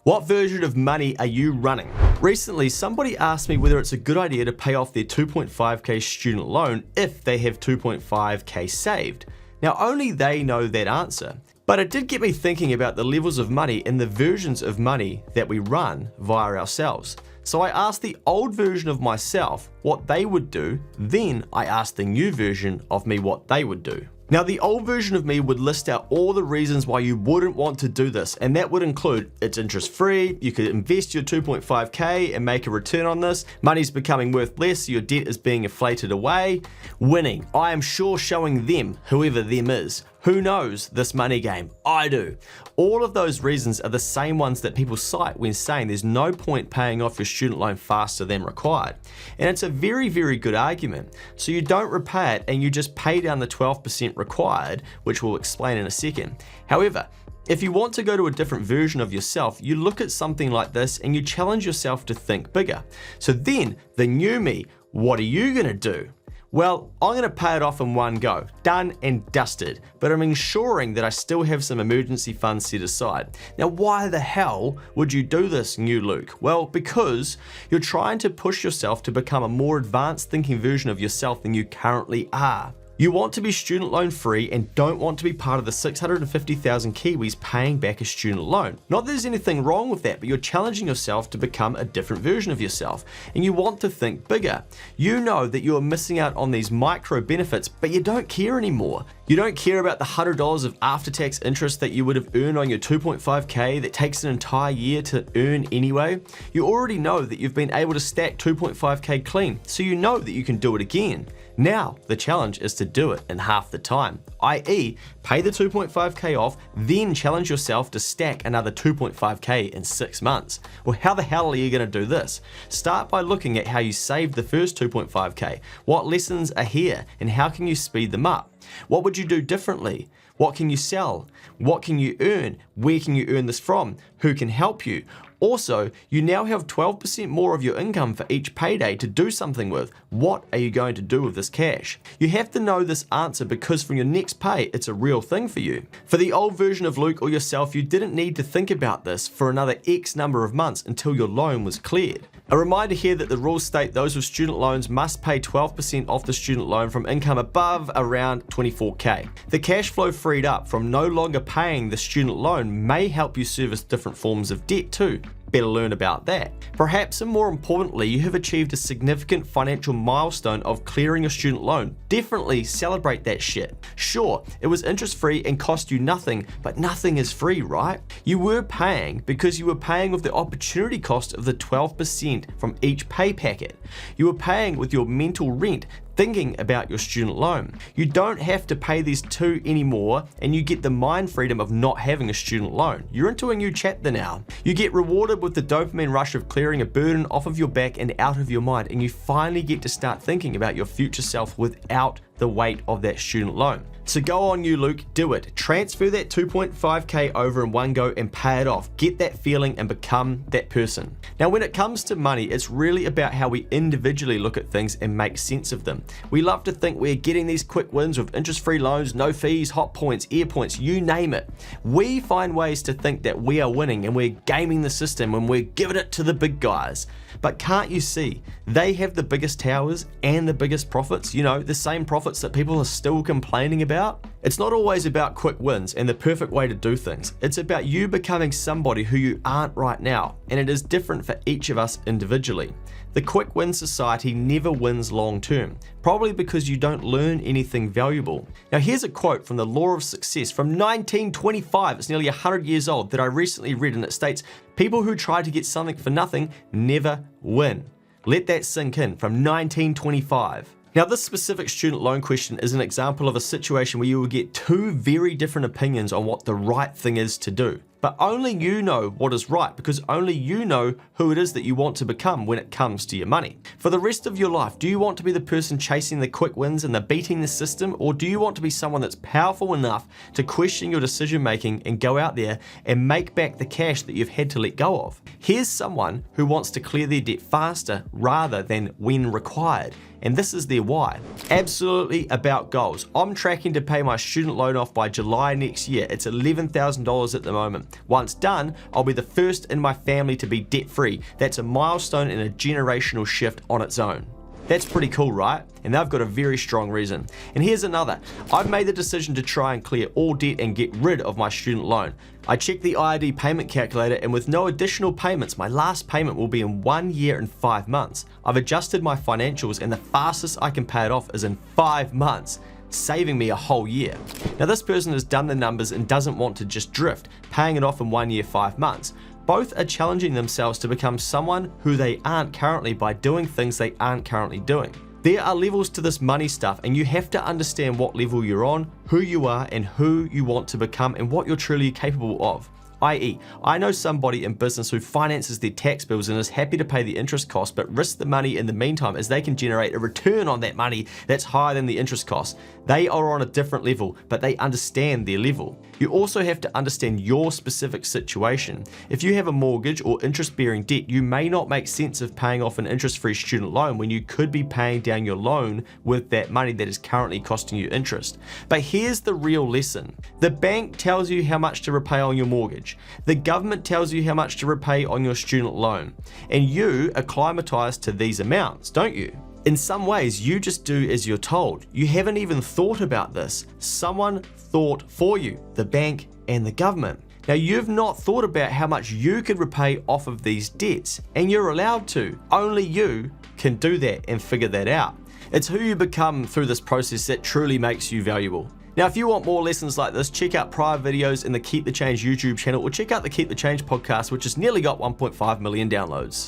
What version of money are you running? Recently, somebody asked me whether it's a good idea to pay off their 2.5k student loan if they have 2.5k saved. Now, only they know that answer. But it did get me thinking about the levels of money and the versions of money that we run via ourselves. So I asked the old version of myself what they would do, then I asked the new version of me what they would do. Now, the old version of me would list out all the reasons why you wouldn't want to do this, and that would include it's interest free, you could invest your 2.5k and make a return on this, money's becoming worth less, so your debt is being inflated away, winning. I am sure showing them, whoever them is, who knows this money game? I do. All of those reasons are the same ones that people cite when saying there's no point paying off your student loan faster than required. And it's a very, very good argument. So you don't repay it and you just pay down the 12% required, which we'll explain in a second. However, if you want to go to a different version of yourself, you look at something like this and you challenge yourself to think bigger. So then, the new me, what are you gonna do? Well, I'm going to pay it off in one go, done and dusted, but I'm ensuring that I still have some emergency funds set aside. Now, why the hell would you do this, new Luke? Well, because you're trying to push yourself to become a more advanced thinking version of yourself than you currently are. You want to be student loan free and don't want to be part of the 650,000 Kiwis paying back a student loan. Not that there's anything wrong with that, but you're challenging yourself to become a different version of yourself and you want to think bigger. You know that you are missing out on these micro benefits, but you don't care anymore. You don't care about the $100 of after-tax interest that you would have earned on your 2.5k that takes an entire year to earn anyway. You already know that you've been able to stack 2.5k clean, so you know that you can do it again. Now, the challenge is to do it in half the time, i.e. pay the 2.5k off, then challenge yourself to stack another 2.5k in 6 months. Well, how the hell are you going to do this? Start by looking at how you saved the first 2.5k, what lessons are here, and how can you speed them up? What would you do differently? What can you sell? What can you earn? Where can you earn this from? Who can help you? Also, you now have 12% more of your income for each payday to do something with. What are you going to do with this cash? You have to know this answer because from your next pay, it's a real thing for you. For the old version of Luke or yourself, you didn't need to think about this for another X number of months until your loan was cleared. A reminder here that the rules state those with student loans must pay 12% off the student loan from income above around 24k. The cash flow freed up from no longer paying the student loan may help you service different forms of debt too. Better learn about that. Perhaps, and more importantly, you have achieved a significant financial milestone of clearing your student loan. Definitely celebrate that shit. Sure, it was interest free and cost you nothing, but nothing is free, right? You were paying because you were paying with the opportunity cost of the 12% from each pay packet. You were paying with your mental rent, thinking about your student loan. You don't have to pay these two anymore and you get the mind freedom of not having a student loan. You're into a new chapter now. You get rewarded with the dopamine rush of clearing a burden off of your back and out of your mind, and you finally get to start thinking about your future self without the weight of that student loan. So go on, you Luke, do it. Transfer that 2.5k over in one go and pay it off. Get that feeling and become that person. Now, when it comes to money, it's really about how we individually look at things and make sense of them. We love to think we're getting these quick wins with interest-free loans, no fees, hot points, air points, you name it. We find ways to think that we are winning and we're gaming the system and we're giving it to the big guys. But can't you see, they have the biggest towers and the biggest profits, you know, the same profits that people are still complaining about? It's not always about quick wins and the perfect way to do things. It's about you becoming somebody who you aren't right now, and it is different for each of us individually. The quick win society never wins long term, probably because you don't learn anything valuable. Now, here's a quote from the Law of Success from 1925, it's nearly 100 years old, that I recently read, and it states, "People who try to get something for nothing never win." Let that sink in, from 1925. Now, this specific student loan question is an example of a situation where you will get two very different opinions on what the right thing is to do. But only you know what is right, because only you know who it is that you want to become when it comes to your money. For the rest of your life, do you want to be the person chasing the quick wins and the beating the system, or do you want to be someone that's powerful enough to question your decision making and go out there and make back the cash that you've had to let go of? Here's someone who wants to clear their debt faster rather than when required. and this is their why. Absolutely about goals. I'm tracking to pay my student loan off by July next year. It's $11,000 at the moment. Once done, I'll be the first in my family to be debt-free. That's a milestone and a generational shift on its own. That's pretty cool, right? And they've got a very strong reason. And here's another. I've made the decision to try and clear all debt and get rid of my student loan. I checked the IRD payment calculator, and with no additional payments, my last payment will be in 1 year and 5 months. I've adjusted my financials, and the fastest I can pay it off is in 5 months, saving me a whole year. Now, this person has done the numbers and doesn't want to just drift, paying it off in 1 year, 5 months. Both are challenging themselves to become someone who they aren't currently by doing things they aren't currently doing. There are levels to this money stuff, and you have to understand what level you're on, who you are, and who you want to become, and what you're truly capable of. I.e., I know somebody in business who finances their tax bills and is happy to pay the interest cost but risks the money in the meantime, as they can generate a return on that money that's higher than the interest cost. They are on a different level, but they understand their level. You also have to understand your specific situation. If you have a mortgage or interest-bearing debt, you may not make sense of paying off an interest-free student loan when you could be paying down your loan with that money that is currently costing you interest. But here's the real lesson. The bank tells you how much to repay on your mortgage. The government tells you how much to repay on your student loan. And you acclimatize to these amounts, don't you? In some ways, you just do as you're told. You haven't even thought about this. Someone thought for you, the bank and the government. Now, you've not thought about how much you could repay off of these debts, and you're allowed to. Only you can do that and figure that out. It's who you become through this process that truly makes you valuable. Now, if you want more lessons like this, check out prior videos in the Keep the Change YouTube channel, or check out the Keep the Change podcast, which has nearly got 1.5 million downloads.